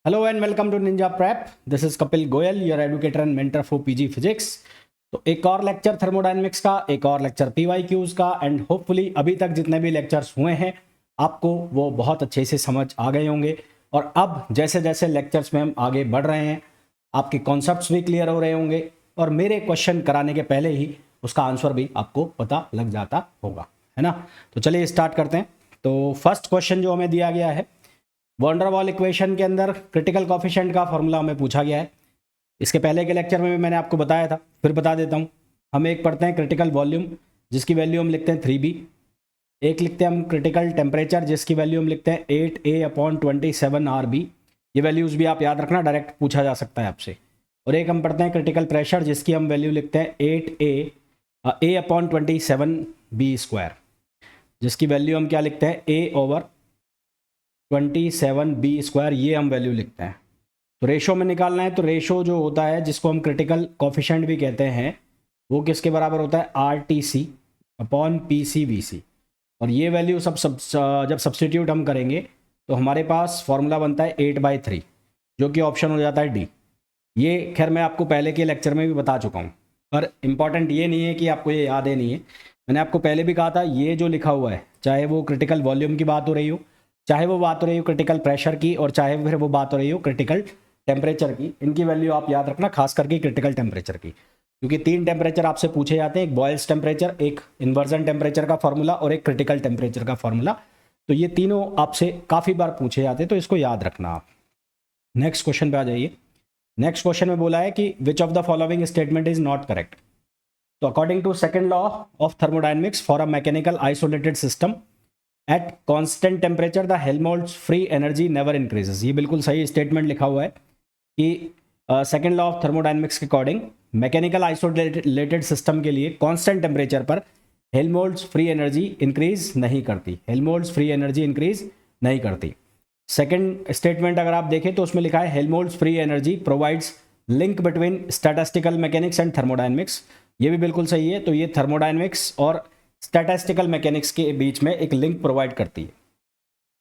Hello and welcome to Ninja Prep. This is Kapil Goyal, your educator and mentor for PG physics. तो एक और lecture thermodynamics का, एक और लेक्चर पीवाईक्यूज का, एंड होपफुली अभी तक जितने भी लेक्चर्स हुए हैं आपको वो बहुत अच्छे से समझ आ गए होंगे। और अब जैसे जैसे लेक्चर्स में हम आगे बढ़ रहे हैं आपके कॉन्सेप्ट्स भी क्लियर हो रहे होंगे और मेरे क्वेश्चन कराने के पहले ही उसका आंसर भी आपको पता लग जाता होगा, है ना। तो चलिए स्टार्ट करते हैं। तो फर्स्ट क्वेश्चन जो हमें दिया गया है, वॉन डेर वाल इक्वेशन के अंदर क्रिटिकल कॉफिशिएंट का फॉर्मूला हमें पूछा गया है। इसके पहले के लेक्चर में भी मैंने आपको बताया था, फिर बता देता हूँ। हम एक पढ़ते हैं क्रिटिकल वॉल्यूम जिसकी वैल्यू हम लिखते हैं 3b। एक लिखते हैं हम क्रिटिकल टेम्परेचर जिसकी वैल्यू हम लिखते हैं 8a/27 RB। ये वैल्यूज़ भी आप याद रखना, डायरेक्ट पूछा जा सकता है आपसे। और एक हम पढ़ते हैं क्रिटिकल प्रेशर जिसकी हम वैल्यू लिखते हैं 8a/27b², जिसकी वैल्यू हम क्या लिखते हैं a/27b², ये हम वैल्यू लिखते हैं। तो रेशो में निकालना है, तो रेशो जो होता है जिसको हम क्रिटिकल कॉफिशिएंट भी कहते हैं वो किसके बराबर होता है RTC/PCVC। और ये वैल्यू जब सब्सटीट्यूट हम करेंगे तो हमारे पास फॉर्मूला बनता है 8/3, जो कि ऑप्शन हो जाता है डी। ये खैर मैं आपको पहले के लेक्चर में भी बता चुका हूँ, पर इम्पॉर्टेंट ये नहीं है कि आपको ये याद है नहीं है। मैंने आपको पहले भी कहा था, ये जो लिखा हुआ है चाहे वो क्रिटिकल वॉल्यूम की बात हो रही हो, चाहे वो बात हो रही हो क्रिटिकल प्रेशर की, और चाहे फिर वो बात हो रही हो क्रिटिकल टेम्परेचर की, इनकी वैल्यू आप याद रखना, खास करके क्रिटिकल टेम्परेचर की। क्योंकि 3 टेम्परेचर आपसे पूछे जाते हैं, एक बॉयल्स टेम्परेचर, एक इन्वर्जन टेम्परेचर का फॉर्मूला और एक क्रिटिकल टेम्परेचर का फॉर्मूला। तो ये तीनों आपसे काफ़ी बार पूछे जाते हैं, तो इसको याद रखना आप। नेक्स्ट क्वेश्चन पे आ जाइए। नेक्स्ट क्वेश्चन में बोला है कि which of the following statement is not correct. तो according to second law of thermodynamics for a mechanical isolated system at constant temperature the Helmholtz free energy never increases. ये बिल्कुल सही स्टेटमेंट लिखा हुआ है कि सेकंड लॉ ऑफ थर्मोडायनेमिक्स के according mechanical isolated system के लिए कांस्टेंट टेम्परेचर पर हेल्महोल्ट्ज फ्री एनर्जी इंक्रीज नहीं करती, हेल्महोल्ट्ज फ्री एनर्जी इंक्रीज नहीं करती। सेकंड स्टेटमेंट अगर आप देखें तो उसमें लिखा है Helmholtz free energy provides link between statistical mechanics and thermodynamics. ये भी बिल्कुल सही है। तो ये थर्मोडायनेमिक्स और स्टैटिस्टिकल मैकेनिक्स के बीच में एक लिंक प्रोवाइड करती है।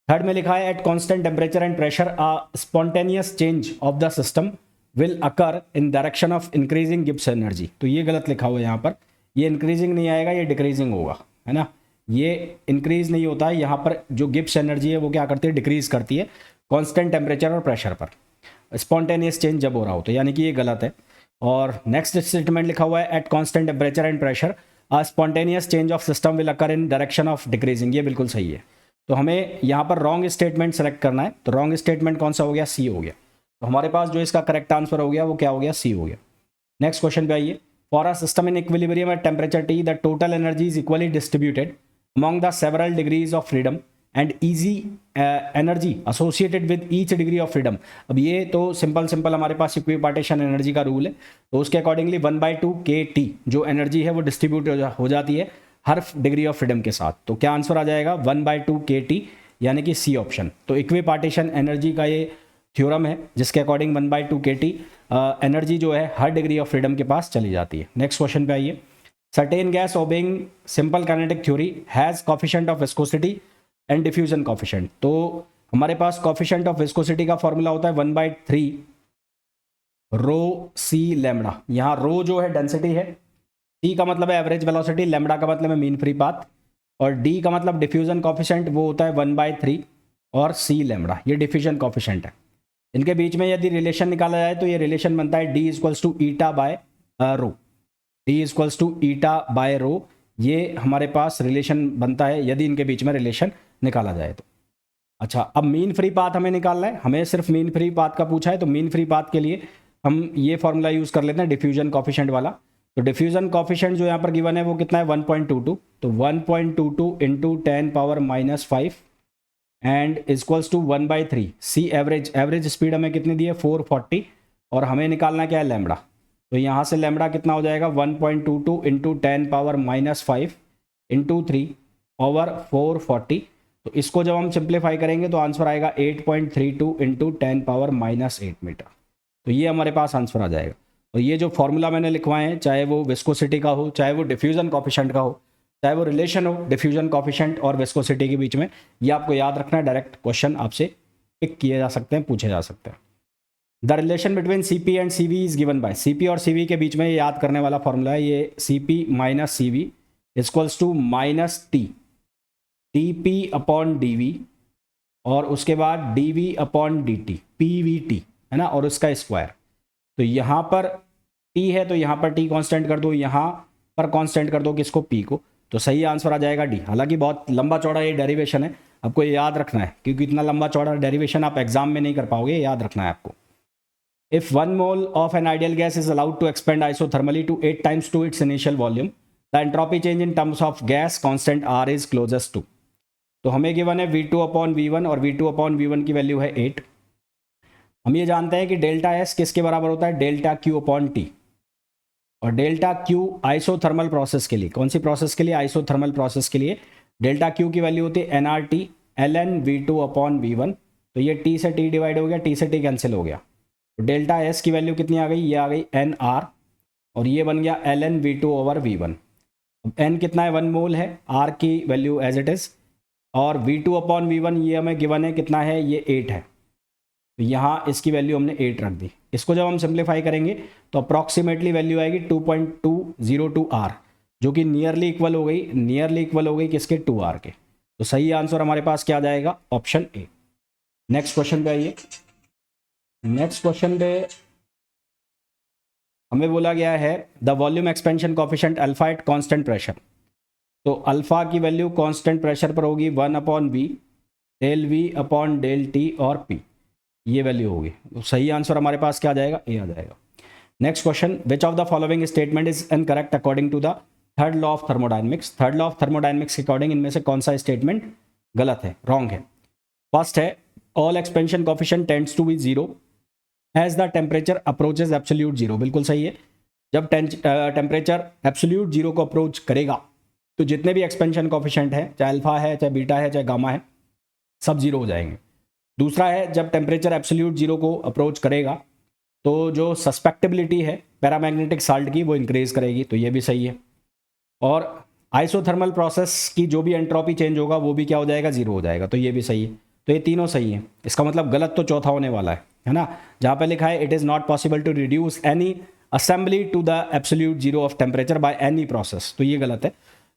थर्ड में लिखा है eight constant temperature and pressure a spontaneous change of the system will occur in direction of increasing Gibbs energy. तो ये गलत लिखा हुआ है यहाँ पर, ये इंक्रीजिंग नहीं आएगा, ये डिक्रीजिंग होगा, है ना। ये इंक्रीज नहीं होता है, यहाँ पर जो गिब्स एनर्जी है वो क्या करती है, डिक्रीज करती है कांस्टेंट टेम्परेचर और प्रेशर पर, स्पॉन्टेनियस चेंज जब हो रहा हो, तो यानी कि ये गलत है। और नेक्स्ट स्टेटमेंट लिखा हुआ है eight constant temperature and pressure a spontaneous change of system will occur in direction of decreasing. ये बिल्कुल सही है। तो हमें यहाँ पर रॉन्ग स्टेटमेंट सेलेक्ट करना है। तो रॉन्ग स्टेटमेंट कौन सा हो गया, सी हो गया। तो हमारे पास जो इसका करेक्ट आंसर हो गया वो क्या हो गया, सी हो गया। नेक्स्ट क्वेश्चन पे आइए। For a system in equilibrium at temperature T the total energy is equally distributed among the several degrees of freedom and easy energy associated with each degree of freedom। अब ये तो simple हमारे पास equipartition energy का rule है, तो उसके accordingly 1/2 KT जो energy है वो डिस्ट्रीब्यूट हो जाती है हर डिग्री ऑफ फ्रीडम के साथ। तो क्या आंसर आ जाएगा, 1/2 KT, यानी कि सी ऑप्शन। तो इक्विपार्टीशन एनर्जी का ये थ्योरम है जिसके अकॉर्डिंग 1/2 KT एनर्जी जो है हर डिग्री ऑफ फ्रीडम के पास चली जाती है। नेक्स्ट क्वेश्चन पे आइए। Certain gas obeying simple kinetic theory has coefficient of viscosity and diffusion coefficient। तो हमारे पास coefficient of viscosity का फॉर्मूला होता है 1/3 रो सी लैम्बडा। यहाँ रो जो है डेंसिटी है, सी का मतलब है एवरेज वेलोसिटी, लैम्बडा का मतलब है मीन फ्री पाथ, और डी का मतलब डिफ्यूजन कॉफिशेंट, वो होता है 1/3 और सी लैम्बडा, ये डिफ्यूजन कॉफिशेंट है। इनके बीच में यदि रिलेशन निकाला जाए तो ये रिलेशन बनता है D equals to eta by rho, D equals to eta by rho. ये हमारे पास रिलेशन बनता है यदि इनके बीच में रिलेशन निकाला जाए तो। अच्छा, अब मीन फ्री पाथ हमें निकालना है, हमें सिर्फ मीन फ्री पाथ का पूछा है, तो मीन फ्री पाथ के लिए हम ये फॉर्मूला यूज़ कर लेते हैं डिफ्यूजन कॉफिशेंट वाला। तो डिफ्यूजन कॉफिशेंट जो यहाँ पर गिवन है वो कितना है, 1.22। तो 1.22 into 10⁻⁵ and equals to 1/3 C average. Average speed हमें कितनी दी है, 440, और हमें निकालना क्या है, लैम्बडा। तो यहाँ से लैम्बडा कितना हो जाएगा, 1.22 इंटू 10⁻⁵ इंटू 3/440। तो इसको जब हम सिंप्लीफाई करेंगे तो आंसर आएगा 8.32 इंटू 10⁻⁸ मीटर। तो ये हमारे पास आंसर आ जाएगा। और ये जो फॉर्मूला मैंने लिखवाए हैं, चाहे वो विस्कोसिटी का हो, चाहे वो डिफ्यूजन कॉफिशेंट का हो, चाहे वो रिलेशन हो डिफ्यूजन कॉफिशेंट और विस्कोसिटी के बीच में, ये आपको याद रखना है। डायरेक्ट क्वेश्चन आपसे पिक किए जा सकते हैं, पूछे जा सकते हैं। The relation between C P and C V is given by, C P और सी वी के बीच में ये याद करने वाला फॉर्मूला है, ये C P minus C V equals to minus T, T P upon D V, और उसके बाद D V upon D T, P V T है ना, और उसका स्क्वायर। तो यहाँ पर टी है तो यहाँ पर टी कांस्टेंट कर दो, यहाँ पर कांस्टेंट कर दो किसको, पी को, तो सही आंसर आ जाएगा डी। हालांकि बहुत लंबा चौड़ा ये डेरिवेशन है, आपको ये याद रखना है, क्योंकि इतना लंबा चौड़ा डेरिवेशन आप एग्जाम में नहीं कर पाओगे, याद रखना है आपको। If 1 mole of an ideal gas is allowed to expand isothermally to 8 times to its initial volume, the entropy change in terms of gas constant R is closest to। तो हमें गिवन है V2 अपॉन V1 और V2 upon V1 की value है 8। हम ये जानते हैं कि डेल्टा एस किसके बराबर होता है, डेल्टा क्यू अपॉन टी, और डेल्टा क्यू आइसोथर्मल प्रोसेस के लिए, कौन सी प्रोसेस के लिए, आइसोथर्मल प्रोसेस के लिए डेल्टा क्यू की वैल्यू होती है NRT ln V2 upon V1। तो ये T से T डिवाइड हो गया, T से T कैंसिल हो गया, तो डेल्टा एस की वैल्यू कितनी आ गई, ये आ गई NR, और ये बन गया ln V2 ओवर V1। अब N कितना है, 1 मोल है, R की वैल्यू एज इट इज़, और V2 अपॉन V1 ये हमें गिवन है कितना है, ये 8 है, तो यहाँ इसकी वैल्यू हमने 8 रख दी। इसको जब हम सिंप्लीफाई करेंगे तो अप्रॉक्सीमेटली वैल्यू आएगी 2.202 R, जो कि नियरली इक्वल हो गई, नियरली इक्वल हो गई किसके, 2R के। तो सही आंसर हमारे पास क्या आ जाएगा, ऑप्शन ए। नेक्स्ट क्वेश्चन पे आइए। नेक्स्ट क्वेश्चन पे हमें बोला गया है the volume expansion coefficient alpha at constant pressure. तो अल्फा की वैल्यू कांस्टेंट प्रेशर पर होगी 1 upon V, del V upon del T और पी, ये वैल्यू होगी। तो सही आंसर हमारे पास क्या आ जाएगा, ए आ जाएगा। Next question, which of the following statement is incorrect according to the third law of thermodynamics. Third law of thermodynamics के अकॉर्डिंग इनमें से कौन सा स्टेटमेंट गलत है, रॉन्ग है। फर्स्ट है all expansion coefficient tends to be zero as the temperature approaches absolute zero, बिल्कुल सही है। जब टेम्परेचर एब्सोल्यूट जीरो को अप्रोच करेगा तो जितने भी एक्सपेंशन कोफिशिएंट है, चाहे अल्फा है, चाहे बीटा है, चाहे गामा है, सब जीरो हो जाएंगे। दूसरा है जब टेम्परेचर एब्सोल्यूट जीरो को अप्रोच करेगा तो जो सस्पेक्टेबिलिटी है पैरामैग्नेटिक साल्ट की वो इंक्रीज करेगी, तो ये भी सही है। और आइसोथर्मल प्रोसेस की जो भी एंट्रोपी चेंज होगा वो भी क्या हो जाएगा, जीरो हो जाएगा, तो ये भी सही है। तो ये तीनों सही है। इसका मतलब गलत तो चौथा होने वाला है ना, जहाँ पे लिखा है it is not possible to reduce any assembly to the absolute zero of temperature by any process, तो ये गलत है।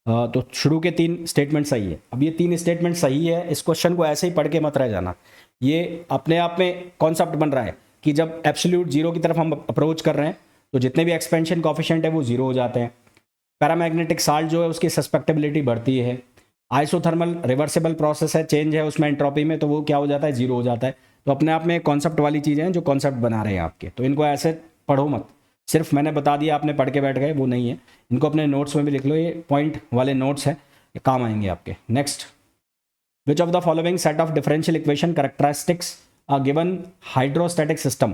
तो शुरू के 3 स्टेटमेंट सही है। अब ये 3 स्टेटमेंट सही है, इस क्वेश्चन को ऐसे ही पढ़ के मत रह जाना, ये अपने आप में कॉन्सेप्ट बन रहा है कि जब एब्सोल्यूट जीरो की तरफ हम अप्रोच कर रहे हैं तो जितने भी एक्सपेंशन कोफिशिएंट है वो जीरो हो जाते हैं। पैरामैग्नेटिक साल्ट जो है उसकी सस्पेक्टेबिलिटी बढ़ती है। आइसोथर्मल रिवर्सिबल प्रोसेस है, चेंज है उसमें एंट्रोपी में, तो वो क्या हो जाता है, जीरो हो जाता है। तो अपने आप में कॉन्सेप्ट वाली चीज़ें हैं जो कॉन्सेप्ट बना रहे हैं आपके, तो इनको ऐसे पढ़ो मत, सिर्फ मैंने बता दिया आपने पढ़ के बैठ गए, वो नहीं है। इनको अपने नोट्स में भी लिख लो, ये पॉइंट वाले नोट्स हैं, ये काम आएंगे आपके। Next, which of the following set of differential equation characteristics a given hydrostatic system.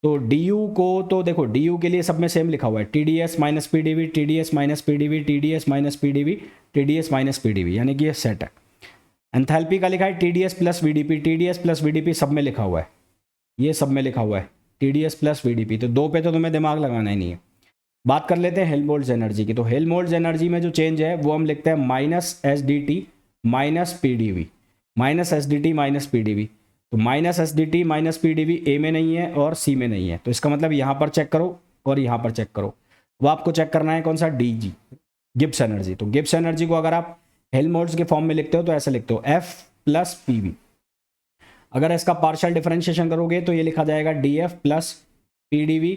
तो डी यू को तो देखो, डी यू के लिए सब में सेम लिखा हुआ है, T D S minus P D V, T D S minus P D V, T D S minus P D V, T D S minus P D V, यानी कि ये सेट है। एंथैल्पी का लिखा है T D S plus V D P, T D S plus V D P सब में लिखा हुआ है, ये सब में लिखा हुआ है T D S plus V D P, तो 2 पे तो तुम्हें दिमाग लगाना ही नहीं है। बात कर लेते हैं हेल्महोल्ट्ज़ एनर्जी की। तो हेल्महोल्ट्ज़ एनर्जी में जो चेंज है वो हम लिखते हैं minus S D T minus P D V, minus S D T minus P D V. तो minus S D T minus P D V A में नहीं है और सी में नहीं है, तो इसका मतलब यहाँ पर चेक करो और यहाँ पर चेक करो। वो आपको चेक करना है कौन सा, डी जी, गिब्स एनर्जी। तो गिब्स एनर्जी को अगर आप हेल्महोल्ट्ज़ के फॉर्म में लिखते हो तो ऐसे लिखते हो एफ प्लस पी वी। अगर इसका पार्शियल डिफरेंशिएशन करोगे तो ये लिखा जाएगा D F plus P D V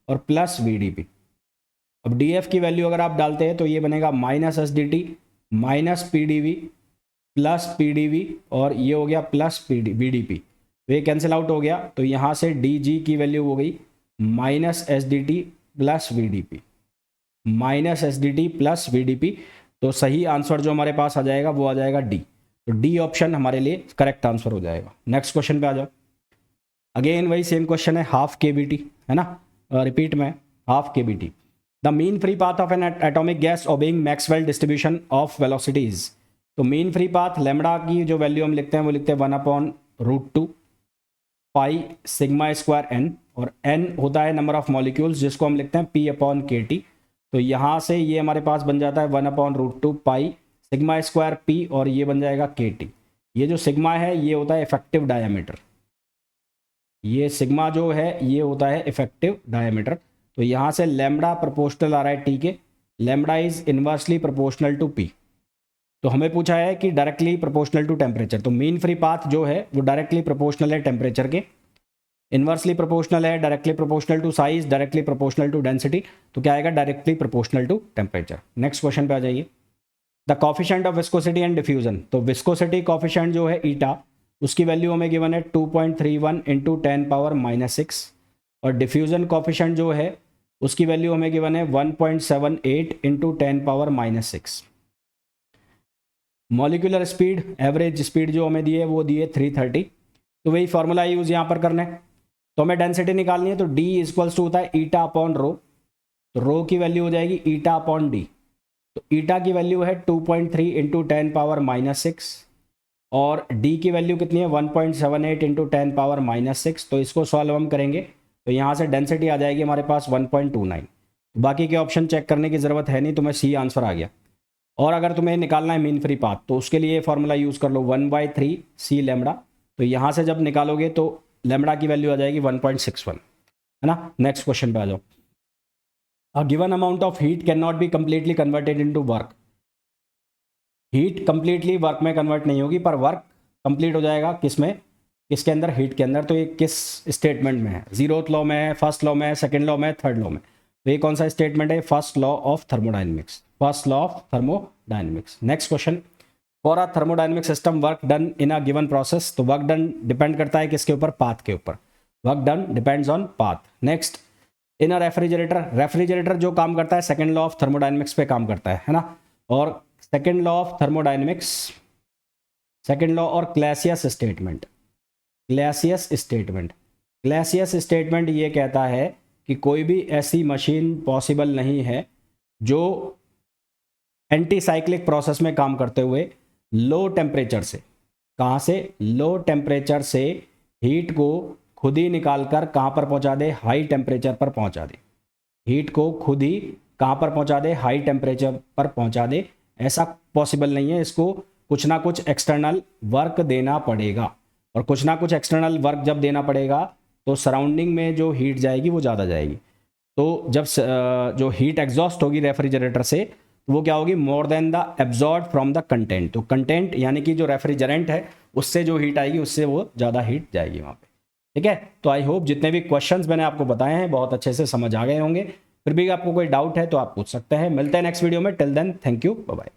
और प्लस वी डी पी। अब डी एफ की वैल्यू अगर आप डालते हैं तो ये बनेगा minus S D T minus P D V plus P D V, और ये हो गया plus P D V D P, तो ये कैंसिल आउट हो गया। तो यहाँ से डी जी की वैल्यू हो गई minus S D T plus V D P, minus S D T plus V D P. तो सही आंसर जो हमारे पास आ जाएगा वो आ जाएगा डी। तो डी ऑप्शन हमारे लिए करेक्ट आंसर हो जाएगा। नेक्स्ट क्वेश्चन पे आ जाओ। अगेन वही सेम क्वेश्चन है, हाफ के बी टी है ना, रिपीट में half k B T. The mean free path of an atomic gas obeying Maxwell distribution of velocities. तो मीन फ्री पाथ लैम्बडा की जो वैल्यू हम लिखते हैं वो लिखते हैं 1/√2 पाई सिग्मा स्क्वायर एन, और एन होता है नंबर ऑफ मॉलिक्यूल्स जिसको हम लिखते हैं P/KT। तो यहाँ से ये हमारे पास बन जाता है 1/√2 पाई सिग्मा स्क्वायर पी, और ये बन जाएगा KT। ये जो सिग्मा है ये होता है इफेक्टिव डायमीटर, ये सिग्मा जो है ये होता है इफेक्टिव डायमीटर। तो यहाँ से लैम्बडा प्रोपोर्शनल आ रहा है टी के, lambda is inversely proportional to P. तो हमें पूछा है कि डायरेक्टली प्रोपोर्शनल टू टेम्परेचर, तो मीन फ्री पाथ जो है वो डायरेक्टली प्रोपोर्शनल है टेम्परेचर के, इन्वर्सली प्रोपोर्शनल है, directly proportional to size, directly proportional to density. तो क्या आएगा? Directly proportional to temperature. Next question पे आ जाइए। The coefficient of viscosity and diffusion, तो विस्कोसिटी कॉफिशेंट जो है ईटा, उसकी वैल्यू हमें गिवन है 2.31 इंटू 10⁻⁻6, और डिफ्यूजन कॉफिशेंट जो है उसकी वैल्यू हमें गिवन है 1.78 into 10⁻⁻6। Molecular speed, average speed जो हमें दी है वो दी है 330। तो वही फॉर्मूला यूज़ यहाँ पर करना है। तो हमें डेंसिटी निकालनी है, तो D इक्वल्स टू होता है ईटा अपॉन रो। तो रो की वैल्यू हो जाएगी ईटा अपॉन डी। तो ईटा की वैल्यू है 2.3 इंटू 10⁻⁻6, और डी की वैल्यू कितनी है? 1.78 इंटू 10⁻⁻6। तो इसको सॉल्व हम करेंगे तो यहाँ से डेंसिटी आ जाएगी हमारे पास 1.29। बाकी के ऑप्शन चेक करने की ज़रूरत है नहीं, तुम्हें सी आंसर आ गया। और अगर तुम्हें निकालना है मीन फ्री पाथ, तो उसके लिए फॉर्मूला यूज़ कर लो 1/3 सी लैम्बडा। तो यहाँ से जब निकालोगे तो लैम्बडा की वैल्यू आ जाएगी 1.61, है ना। नेक्स्ट क्वेश्चन पे आ जाओ। A given amount of heat can not be completely converted into work. Heat completely work में कन्वर्ट नहीं होगी, पर वर्क कंप्लीट हो जाएगा किस में? किसके अंदर? हीट के अंदर। तो ये किस स्टेटमेंट में है? 0th लॉ में है, फर्स्ट लॉ में है, सेकेंड लॉ में है, थर्ड लॉ में। तो ये कौन सा स्टेटमेंट है? First law of thermodynamics, first law of thermodynamics. Next question. For a thermodynamic system work done in a given process, तो वर्क डन डिपेंड करता है किसके ऊपर? पाथ के ऊपर। Work done depends on path. Next, in a refrigerator, refrigerator जो काम करता है सेकेंड लॉ ऑफ थर्मोडाइनमिक्स पे काम करता है ना। और second law of thermodynamics, second law और क्लैसियस स्टेटमेंट, क्लैसियस स्टेटमेंट, क्लैसियस स्टेटमेंट ये कहता है कि कोई भी ऐसी मशीन पॉसिबल नहीं है जो एंटी साइक्लिक प्रोसेस में काम करते हुए लो टेम्परेचर से, कहाँ से? लो टेम्परेचर से हीट को खुद ही निकाल कर कहाँ पर पहुँचा दे? हाई टेम्परेचर पर पहुँचा दे। हीट को खुद ही कहाँ पर पहुँचा दे? हाई टेम्परेचर पर पहुँचा दे। ऐसा पॉसिबल नहीं है, इसको कुछ ना कुछ एक्सटर्नल वर्क देना पड़ेगा, और कुछ ना कुछ एक्सटर्नल वर्क जब देना पड़ेगा तो सराउंडिंग में जो हीट जाएगी वो ज़्यादा जाएगी। तो जब जो हीट एग्जॉस्ट होगी रेफ्रिजरेटर से, तो वो क्या होगी? More than the absorb from the content. तो कंटेंट यानी कि जो रेफ्रिजरेंट है उससे जो हीट आएगी उससे वो ज़्यादा हीट जाएगी वहाँ पे। ठीक है। तो आई होप जितने भी क्वेश्चंस मैंने आपको बताए हैं बहुत अच्छे से समझ आ गए होंगे। फिर भी आपको कोई डाउट है तो आप पूछ सकते हैं। मिलते हैं नेक्स्ट वीडियो में। Till then thank you, bye bye.